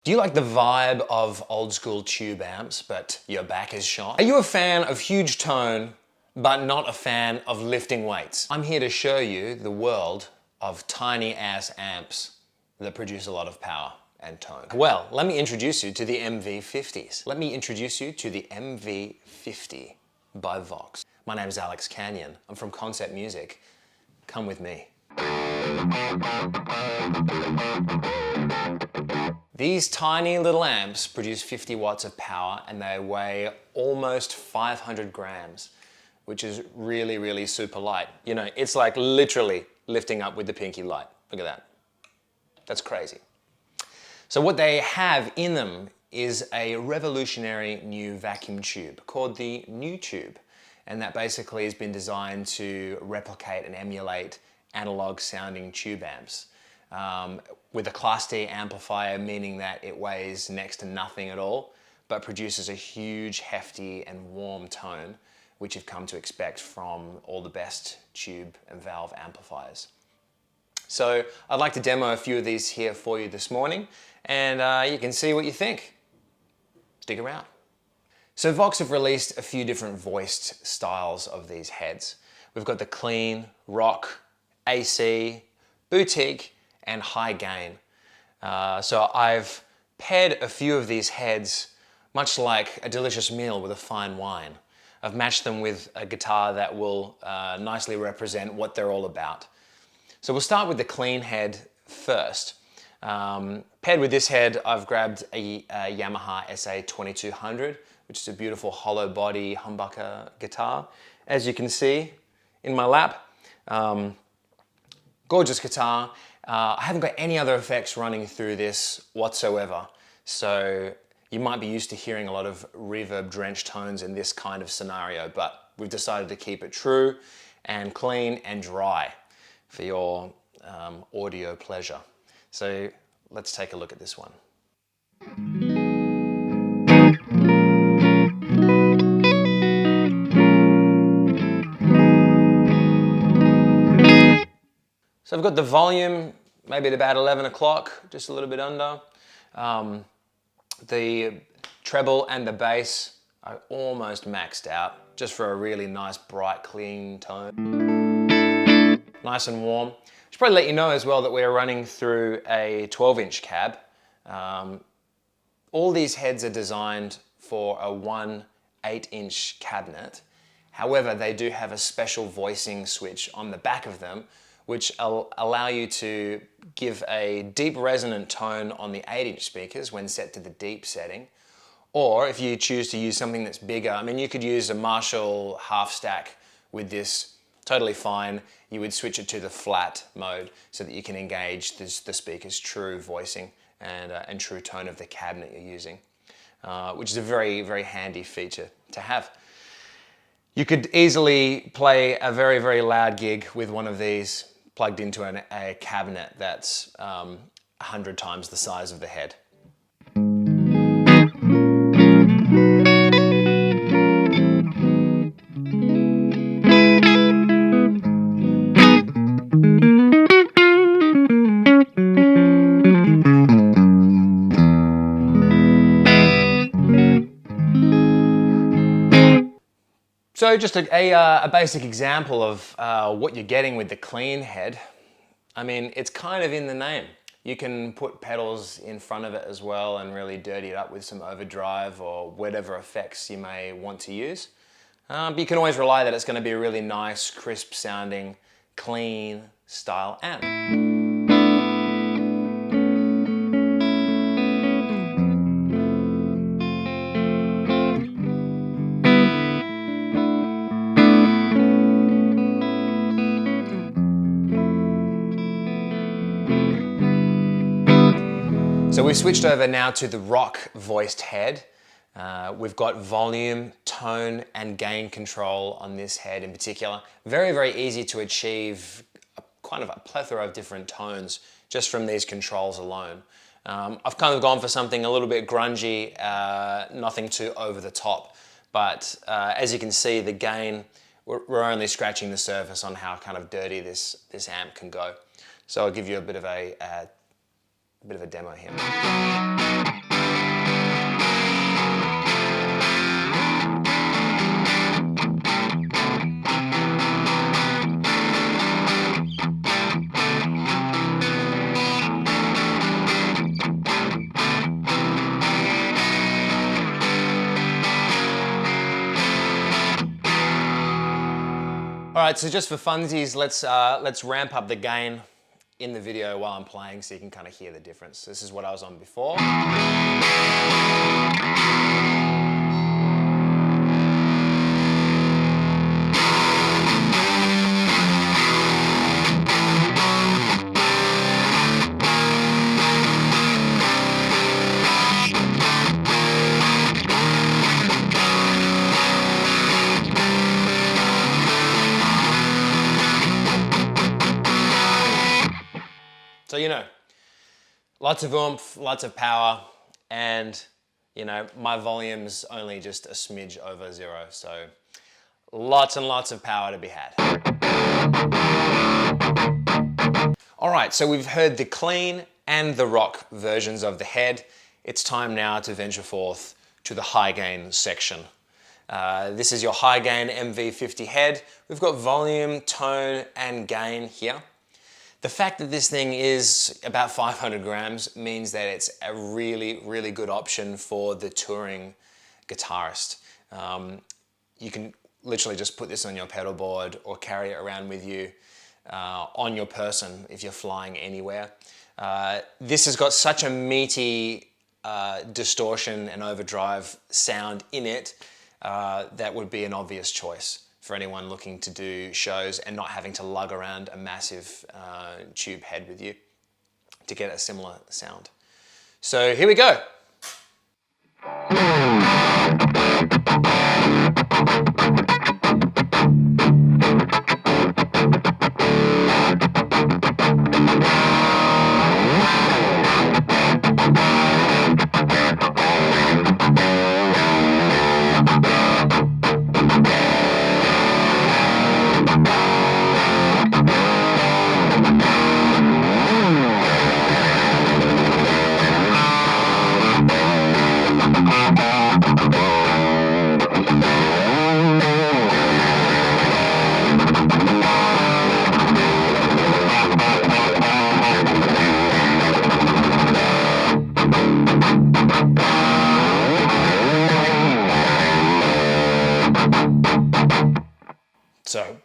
Do you like the vibe of old school tube amps, but your back is shot? Are you a fan of huge tone, but not a fan of lifting weights? I'm here to show you the world of tiny ass amps that produce a lot of power and tone. Well, let me introduce you to the MV50s. Let me introduce you to the MV50 by VOX. My name is Alex Canyon. I'm from Concept Music. Come with me. These tiny little amps produce 50 watts of power and they weigh almost 500 grams, which is really, really super light. You know, it's like literally lifting up with the pinky light. Look at that. That's crazy. So what they have in them is a revolutionary new vacuum tube called the Nutube. And that basically has been designed to replicate and emulate analog sounding tube amps. With a Class D amplifier, meaning that it weighs next to nothing at all, but produces a huge, hefty and warm tone, which you've come to expect from all the best tube and valve amplifiers. So I'd like to demo a few of these here for you this morning, and you can see what you think. Stick around. So VOX have released a few different voiced styles of these heads. We've got the clean, rock, AC, boutique, and high gain. So I've paired a few of these heads much like a delicious meal with a fine wine. I've matched them with a guitar that will nicely represent what they're all about. So we'll start with the clean head first. Paired with this head, I've grabbed a Yamaha SA2200, which is a beautiful hollow body humbucker guitar. As you can see in my lap, gorgeous guitar. I haven't got any other effects running through this whatsoever. So you might be used to hearing a lot of reverb drenched tones in this kind of scenario, but we've decided to keep it true and clean and dry for your audio pleasure. So let's take a look at this one. So I've got the volume maybe at about 11 o'clock, just a little bit under. The treble and the bass are almost maxed out, just for a really nice, bright, clean tone. Nice and warm. Should probably let you know as well that we're running through a 12-inch cab. All these heads are designed for a 1 8-inch cabinet. However, they do have a special voicing switch on the back of them, which allow you to give a deep resonant tone on the 8-inch speakers when set to the deep setting. Or if you choose to use something that's bigger, I mean, you could use a Marshall half stack with this, totally fine. You would switch it to the flat mode so that you can engage the speaker's true voicing and true tone of the cabinet you're using, which is a very, very handy feature to have. You could easily play a very, very loud gig with one of these plugged into a cabinet that's 100 times the size of the head. So just a basic example of what you're getting with the clean head. I mean, it's kind of in the name. You can put pedals in front of it as well and really dirty it up with some overdrive or whatever effects you may want to use. But you can always rely that it's going to be a really nice, crisp sounding, clean style amp. So we've switched over now to the rock voiced head. We've got volume, tone, and gain control on this head in particular. Very, very easy to achieve kind of a plethora of different tones just from these controls alone. I've kind of gone for something a little bit grungy, nothing too over the top. But as you can see, the gain, we're only scratching the surface on how kind of dirty this amp can go. So I'll give you a bit of a demo here. All right, so just for funsies, let's ramp up the gain in the video while I'm playing so you can kind of hear the difference. This is what I was on before. So, you know, lots of oomph, lots of power, and, you know, my volume's only just a smidge over 0, so lots and lots of power to be had. All right, so we've heard the clean and the rock versions of the head. It's time now to venture forth to the high gain section. This is your high gain MV50 head. We've got volume, tone, and gain here. The fact that this thing is about 500 grams means that it's a really, really good option for the touring guitarist. You can literally just put this on your pedal board or carry it around with you on your person if you're flying anywhere. This has got such a meaty distortion and overdrive sound in it that would be an obvious choice for anyone looking to do shows and not having to lug around a massive tube head with you to get a similar sound. So here we go. So,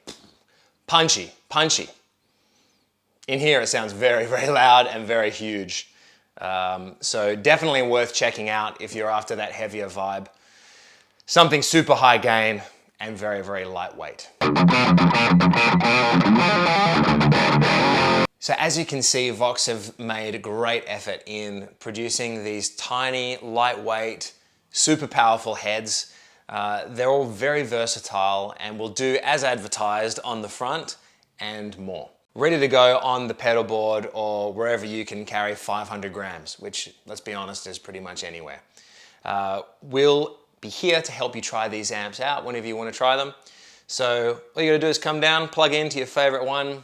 punchy, punchy. In here it sounds very, very loud and very huge. So definitely worth checking out if you're after that heavier vibe. Something super high gain and very, very lightweight. So as you can see, VOX have made a great effort in producing these tiny, lightweight, super powerful heads. They're all very versatile and will do as advertised on the front and more. Ready to go on the pedal board or wherever you can carry 500 grams, which, let's be honest, is pretty much anywhere. We'll be here to help you try these amps out whenever you want to try them. So all you gotta do is come down, plug into your favorite one,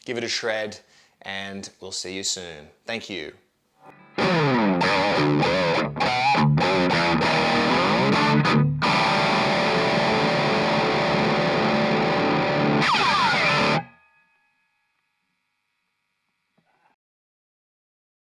give it a shred, and we'll see you soon. Thank you.